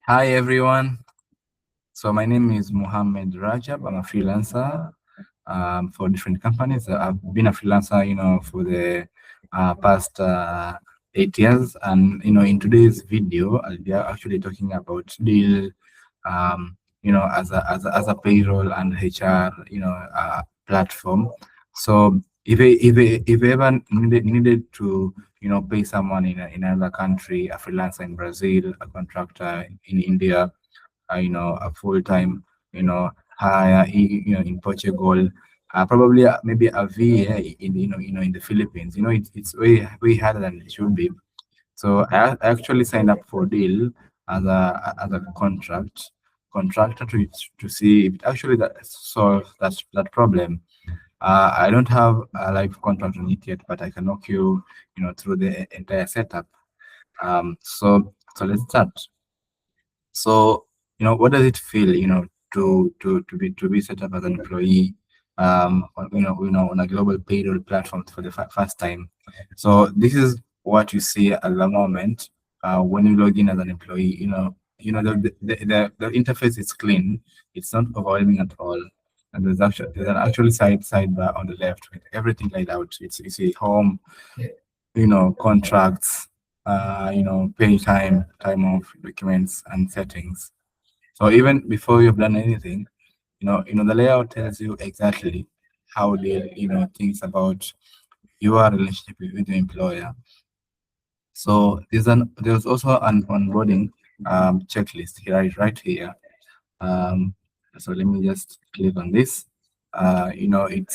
Hi everyone. So my name is Mohammed Rajab. I'm a freelancer for different companies. I've been a freelancer, for the past 8 years. And in today's video, I'll be actually talking about Deel, as a payroll and HR, platform. So if you ever needed to pay someone in another country, a freelancer in Brazil, a contractor in India, a full-time, hire, in Portugal, probably maybe a VA in the Philippines. It's way harder than it should be. So I actually signed up for Deal as a contractor to see if it actually that solves that problem. I don't have a live contract on it yet, but I can walk through the entire setup. So let's start. So, what does it feel, to be set up as an employee, on a global payroll platform for the first time? So this is what you see at the moment when you log in as an employee. The interface is clean. It's not overwhelming at all. And there's an actually sidebar on the left with everything laid out. You see home, contracts, pay time off, documents, and settings. So even before you've done anything, the layout tells you exactly how they, thinks about your relationship with the employer. So there's also an onboarding checklist here, right here. Um, so let me just click on this. It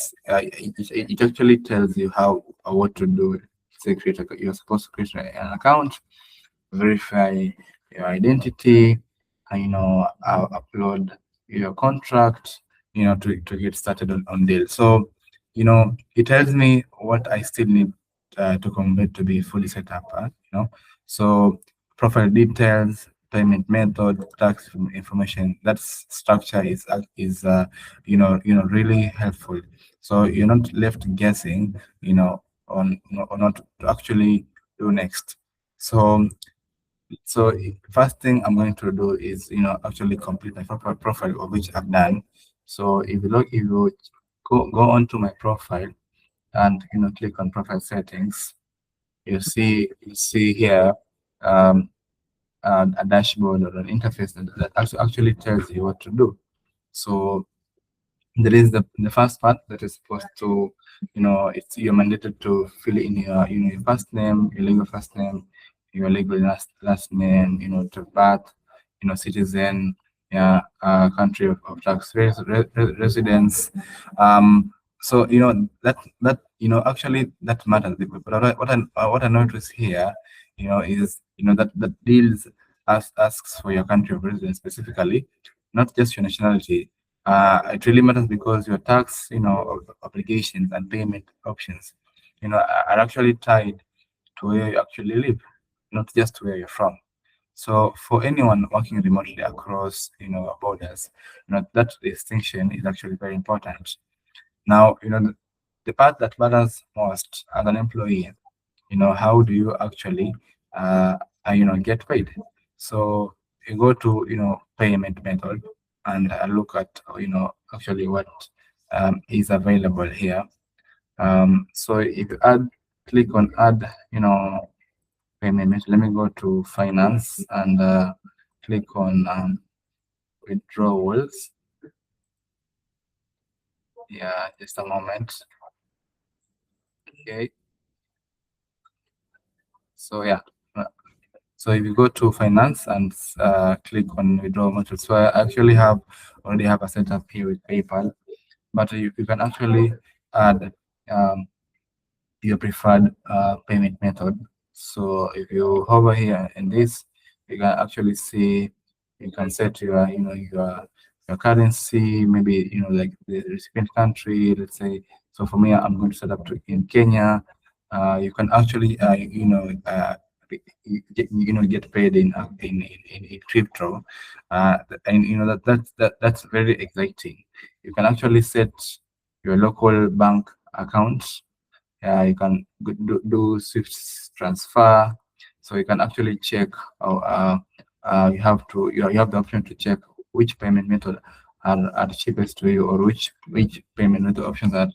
actually tells you how or what to do. Say you're supposed to create an account, verify your identity, and upload your contract, to get started on Deal. So, it tells me what I still need to convert to be fully set up. So profile details, payment method, tax information. That structure is really helpful. So you're not left guessing, on what to actually do next. So first thing I'm going to do is actually complete my profile, of which I've done. So if you go onto my profile and click on profile settings, you see here um, a dashboard or an interface that actually tells you what to do. So there is the first part that is supposed to, you're mandated to fill in your first name, your legal first name, your legal last name, to birth, citizen, yeah, country of tax residence. So actually that matters. But what I notice here, is that deals asks for your country of residence specifically, not just your nationality. It really matters because your tax, obligations and payment options, are actually tied to where you actually live, not just where you're from. So for anyone working remotely across, borders, that distinction is actually very important. Now, the part that matters most as an employee, how do you actually, get paid? So you go to, payment method and look at, actually what is available here. So if you click on add, payment method, let me go to finance and click on withdrawals. Yeah, just a moment. Okay. So yeah. So if you go to finance and click on withdrawal method, so I actually already have a setup here with PayPal, but you can actually add your preferred payment method. So if you hover here in this, you can actually see, you can set your currency, maybe like the recipient country, let's say. So for me, I'm going to set up in Kenya. You can actually get paid in crypto, and that's very exciting. You can actually set your local bank account. You can do Swift transfer, so you can actually check you have the option to check which payment method are the cheapest to you, or which payment method options are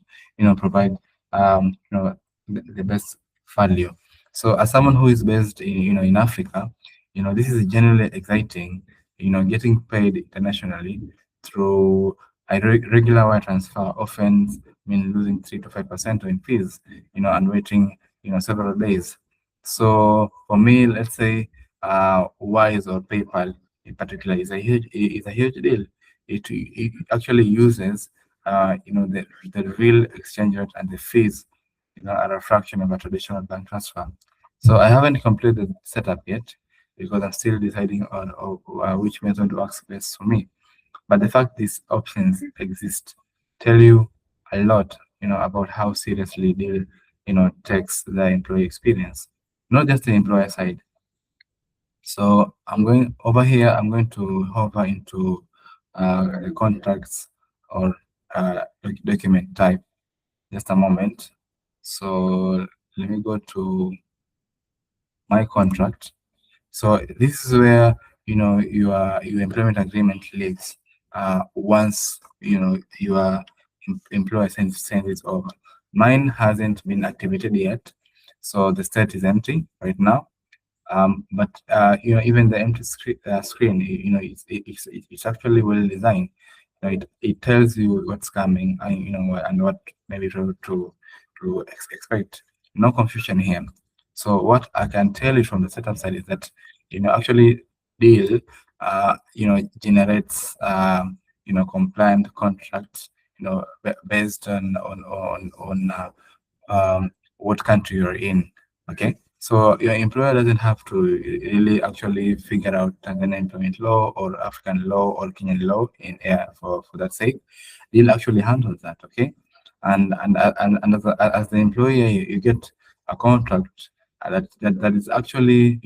provide the best value. So as someone who is based in in Africa, this is generally exciting. Getting paid internationally through a regular wire transfer often mean losing 3 to 5% in fees, and waiting several days. So for me, let's say Wise or PayPal in particular is a huge deal. It actually uses the real exchange rate, and the fees are a fraction of a traditional bank transfer. So I haven't completed the setup yet because I'm still deciding on which method works best for me. But the fact these options exist tell you a lot, about how seriously Deal, takes the employee experience, not just the employer side. So I'm going over here. I'm going to hover into the contracts or document type. Just a moment. So let me go to my contract. So this is where your employment agreement lives. Once your employer sends it over. Mine hasn't been activated yet, so the state is empty right now. But even the empty screen, it's actually well designed. It tells you what's coming, and and what maybe to expect. No confusion here. So what I can tell you from the setup side is that actually Deal generates compliant contracts based on what country you're in. Okay, so your employer doesn't have to really actually figure out Tanzania employment law or African law or Kenyan law in for that sake. They'll actually handle that. Okay, and as the employee, you get a contract that is actually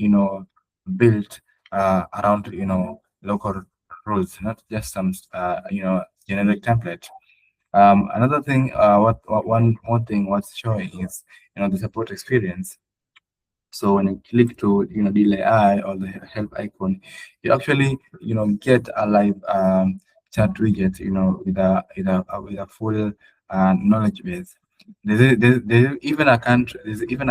built around local rules, not just some generic template. Another thing, what one more thing what's showing is the support experience. So when you click to Deel AI or the help icon, you actually get a live chat widget with a full knowledge base. There's even a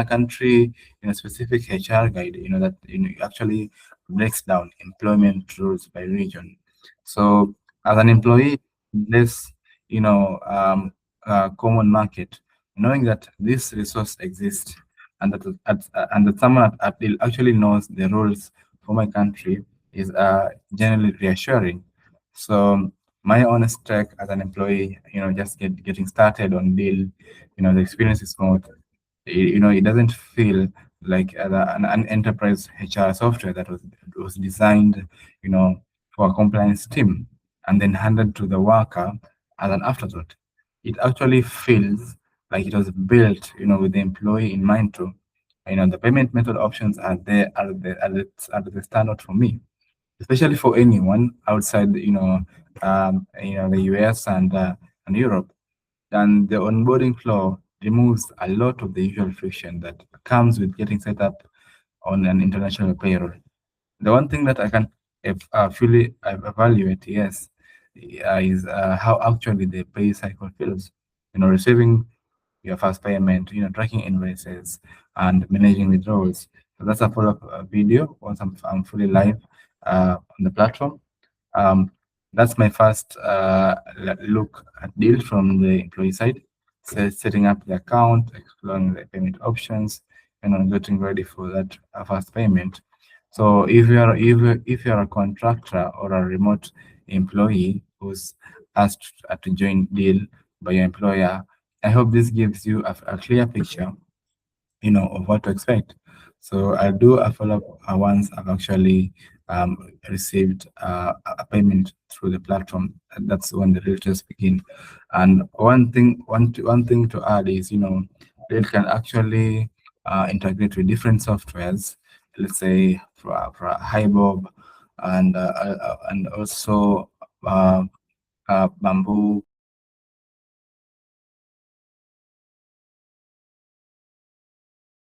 country specific HR guide that actually breaks down employment rules by region. So as an employee, this common market, knowing that this resource exists, and that someone at Deel actually knows the rules for my country is generally reassuring. So my honest check as an employee, just getting started on Deel, the experience is smooth. It doesn't feel like an enterprise HR software that was designed, for a compliance team and then handed to the worker as an afterthought. It actually feels like it was built, with the employee in mind too. The payment method options are there are the standard for me, especially for anyone outside, the US and Europe. And the onboarding flow removes a lot of the usual friction that comes with getting set up on an international payroll. The one thing that I can fully evaluate, yes, is how actually the pay cycle feels. Receiving your first payment, tracking invoices and managing withdrawals. So that's a follow-up video once I'm fully live on the platform. Um, that's my first look at Deal from the employee side. So setting up the account, exploring the payment options, and getting ready for that first payment. So if you're a contractor or a remote employee who's asked to join Deal by your employer, I hope this gives you a clear picture, of what to expect. So I'll do a follow-up once I've actually received a payment through the platform. And that's when the real test begin. And one thing to add is, it can actually integrate with different softwares. Let's say for HiBob and also Bamboo